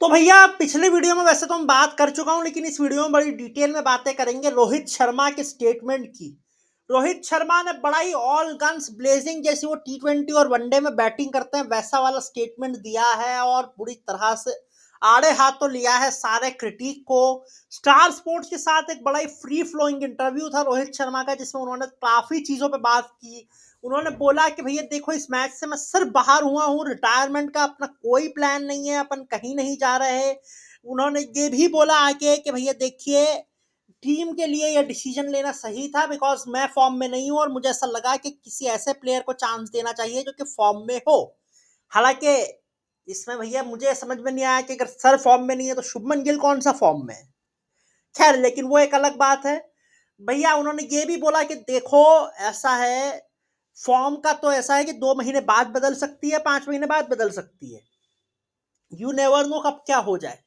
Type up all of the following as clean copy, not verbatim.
तो भैया पिछले वीडियो में वैसे तो हम बात कर चुका हूं, लेकिन इस वीडियो में बड़ी डिटेल में बातें करेंगे रोहित शर्मा के स्टेटमेंट की। रोहित शर्मा ने बड़ा ही ऑल गन्स ब्लेजिंग, जैसे वो टी20 और वनडे में बैटिंग करते हैं वैसा वाला स्टेटमेंट दिया है और पूरी तरह से आड़े हाथों लिया है सारे क्रिटिक को। स्टार स्पोर्ट्स के साथ एक बड़ा ही फ्री फ्लोइंग इंटरव्यू था रोहित शर्मा का, जिसमें उन्होंने काफी चीजों पे बात की। उन्होंने बोला कि भैया देखो, इस मैच से मैं सिर्फ बाहर हुआ हूँ, रिटायरमेंट का अपना कोई प्लान नहीं है, अपन कहीं नहीं जा रहे। उन्होंने ये भी बोला आगे कि भैया देखिए, टीम के लिए यह डिसीजन लेना सही था बिकॉज मैं फॉर्म में नहीं हूं और मुझे ऐसा लगा कि किसी ऐसे प्लेयर को चांस देना चाहिए जो कि फॉर्म में हो। हालांकि इसमें भैया मुझे समझ में नहीं आया कि अगर सर फॉर्म में नहीं है तो शुभमन गिल कौन सा फॉर्म में है। खैर, लेकिन वो एक अलग बात है। भैया उन्होंने ये भी बोला कि देखो, ऐसा है, फॉर्म का तो ऐसा है कि 2 महीने बाद बदल सकती है, 5 महीने बाद बदल सकती है। यू नेवर नो कब क्या हो जाए।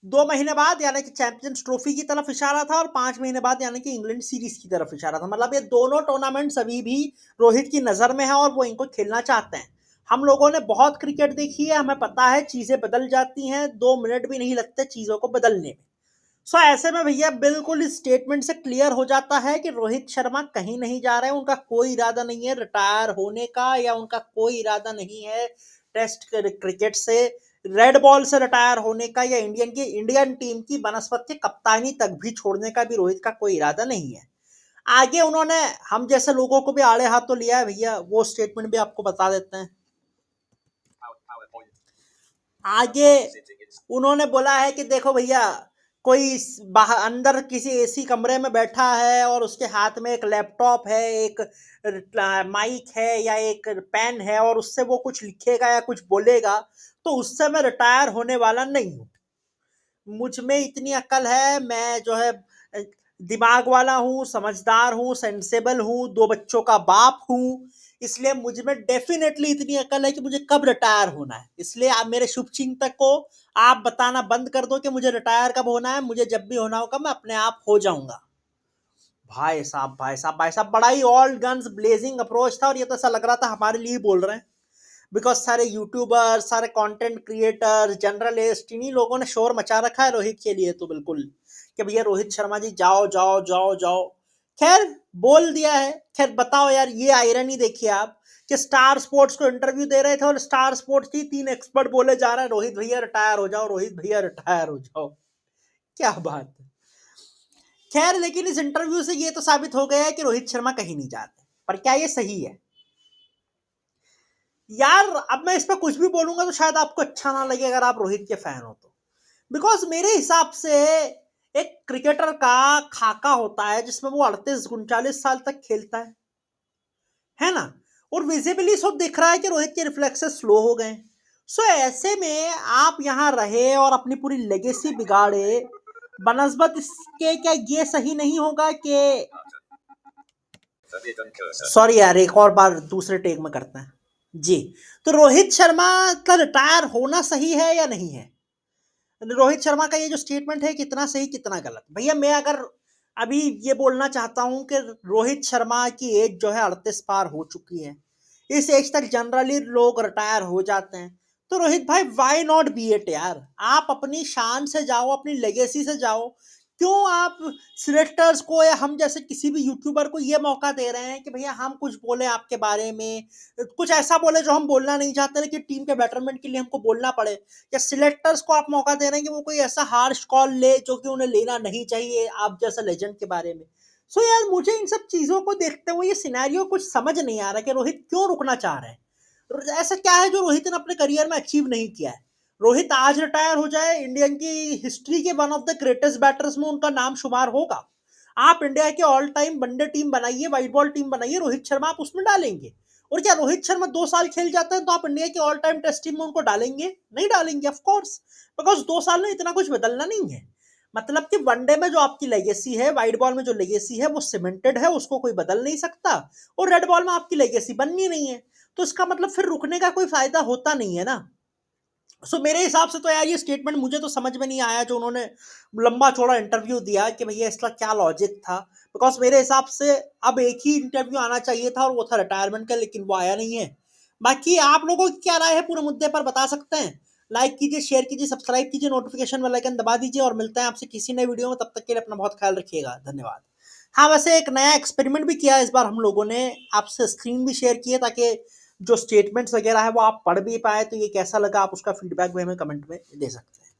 2 महीने बाद यानी कि चैंपियंस ट्रॉफी की तरफ इशारा था और 5 महीने बाद यानी कि इंग्लैंड सीरीज की तरफ इशारा था। मतलब ये दोनों टूर्नामेंट्स अभी भी रोहित की नजर में है और वो इनको खेलना चाहते हैं। हम लोगों ने बहुत क्रिकेट देखी है, हमें पता है चीजें बदल जाती हैं, 2 मिनट भी नहीं लगते चीजों को बदलने में। ऐसे में भैया बिल्कुल इस स्टेटमेंट से क्लियर हो जाता है कि रोहित शर्मा कहीं नहीं जा रहे हैं। उनका कोई इरादा नहीं है रिटायर होने का, या उनका कोई इरादा नहीं है टेस्ट क्रिकेट से, रेड बॉल से रिटायर होने का, या इंडियन टीम की बनस्पत कप्तानी तक भी छोड़ने का भी रोहित का कोई इरादा नहीं है। आगे उन्होंने हम जैसे लोगों को भी आड़े हाथों लिया है भैया, वो स्टेटमेंट भी आपको बता देते हैं। आगे उन्होंने बोला है कि देखो भैया, कोई बाहर अंदर किसी एसी कमरे में बैठा है और उसके हाथ में एक लैपटॉप है, एक माइक है या एक पेन है, और उससे वो कुछ लिखेगा या कुछ बोलेगा, तो उससे मैं रिटायर होने वाला नहीं हूं। मुझ में इतनी अकल है, मैं जो है दिमाग वाला हूँ, समझदार हूँ, सेंसेबल हूँ, 2 बच्चों का बाप हूँ। इसलिए मुझ में डेफिनेटली इतनी अकल है कि मुझे कब रिटायर होना है। इसलिए आप मेरे शुभ चिंतक को आप बताना बंद कर दो कि मुझे रिटायर कब होना है। मुझे जब भी होना होगा मैं अपने आप हो जाऊंगा। भाई साहब, भाई साहब, भाई साहब, बड़ा ही ऑल गन्स ब्लेजिंग अप्रोच था और ये तो ऐसा लग रहा था हमारे लिए बोल रहे हैं। बिकॉज सारे यूट्यूबर, सारे कंटेंट क्रिएटर्स, जर्नलिस्ट, इन्हीं लोगों ने शोर मचा रखा है रोहित के लिए तो बिल्कुल, कि भैया रोहित शर्मा जी जाओ जाओ जाओ जाओ। खैर, बोल दिया है। खैर बताओ यार, ये आयरनी देखिए आप, कि स्टार स्पोर्ट्स को इंटरव्यू दे रहे थे और स्टार स्पोर्ट्स की 3 एक्सपर्ट बोले जा रहे हैं रोहित भैया रिटायर हो जाओ, रोहित भैया रिटायर हो जाओ। क्या बात है। खैर, लेकिन इस इंटरव्यू से ये तो साबित हो गया है कि रोहित शर्मा कहीं नहीं जाते। पर क्या ये सही है? यार अब मैं इस पर कुछ भी बोलूंगा तो शायद आपको अच्छा ना लगे अगर आप रोहित के फैन हो तो। बिकॉज मेरे हिसाब से एक क्रिकेटर का खाका होता है जिसमें वो 38-39 साल तक खेलता है ना। और विजिबली सब दिख रहा है कि रोहित के रिफ्लेक्सेस स्लो हो गए। ऐसे में आप यहाँ रहे और अपनी पूरी लेगेसी बिगाड़े बनस्बत इसके, क्या ये सही नहीं होगा कि, सॉरी यार, एक और बार दूसरे टेक में करते हैं जी। तो रोहित शर्मा का रिटायर होना सही है या नहीं है? रोहित शर्मा का ये जो स्टेटमेंट है कितना सही कितना गलत? भैया मैं अगर अभी ये बोलना चाहता हूं कि रोहित शर्मा की एज जो है 38 पार हो चुकी है। इस एज तक जनरली लोग रिटायर हो जाते हैं। तो रोहित भाई, व्हाई नॉट बी इट यार। आप अपनी शान से जाओ, अपनी लेगेसी से जाओ। क्यों आप सिलेक्टर्स को या हम जैसे किसी भी यूट्यूबर को ये मौका दे रहे हैं कि भैया हम कुछ बोले आपके बारे में, कुछ ऐसा बोले जो हम बोलना नहीं चाहते लेकिन टीम के बेटरमेंट के लिए हमको बोलना पड़े? या सिलेक्टर्स को आप मौका दे रहे हैं कि वो कोई ऐसा हार्श कॉल ले जो कि उन्हें लेना नहीं चाहिए आप जैसा लेजेंड के बारे में? यार मुझे इन सब चीजों को देखते हुए ये सिनेरियो कुछ समझ नहीं आ रहा कि रोहित क्यों रुकना चाह रहे हैं। ऐसा क्या है जो रोहित ने अपने करियर में अचीव नहीं किया है? रोहित आज रिटायर हो जाए, इंडियन की हिस्ट्री के one of the greatest batters में उनका नाम शुमार होगा। आप इंडिया के ऑल टाइम वनडे टीम बनाइए, व्हाइट बॉल टीम बनाइए, रोहित शर्मा आप उसमें डालेंगे? और क्या रोहित शर्मा 2 साल खेल जाते हैं तो आप इंडिया के ऑल टाइम टेस्ट टीम में उनको डालेंगे? नहीं डालेंगे ऑफ कोर्स। बिकॉज 2 साल में इतना कुछ बदलना नहीं है। मतलब कि वनडे में जो आपकी लेगेसी है, व्हाइट बॉल में जो लेगेसी है वो सीमेंटेड है, उसको कोई बदल नहीं सकता। और रेड बॉल में आपकी लेगेसी बननी नहीं है। तो इसका मतलब फिर रुकने का कोई फायदा होता नहीं है ना। मेरे हिसाब से तो यार ये स्टेटमेंट मुझे तो समझ में नहीं आया जो उन्होंने लंबा चौड़ा इंटरव्यू दिया, कि भैया इसका क्या लॉजिक था। बिकॉज मेरे हिसाब से अब एक ही इंटरव्यू आना चाहिए था और वो था रिटायरमेंट का, लेकिन वो आया नहीं है। बाकी आप लोगों की क्या राय है पूरे मुद्दे पर, बता सकते हैं? लाइक कीजिए, शेयर कीजिए, सब्सक्राइब कीजिए, नोटिफिकेशन वाला आइकन दबा दीजिए और मिलते हैं आपसे किसी नए वीडियो में। तब तक के लिए अपना बहुत ख्याल रखिएगा। धन्यवाद। हाँ, वैसे एक नया एक्सपेरिमेंट भी किया है इस बार हम लोगों ने, आपसे स्क्रीन भी शेयर की है ताकि जो स्टेटमेंट्स वगैरह है वो आप पढ़ भी पाए। तो ये कैसा लगा, आप उसका फीडबैक भी हमें कमेंट में दे सकते हैं।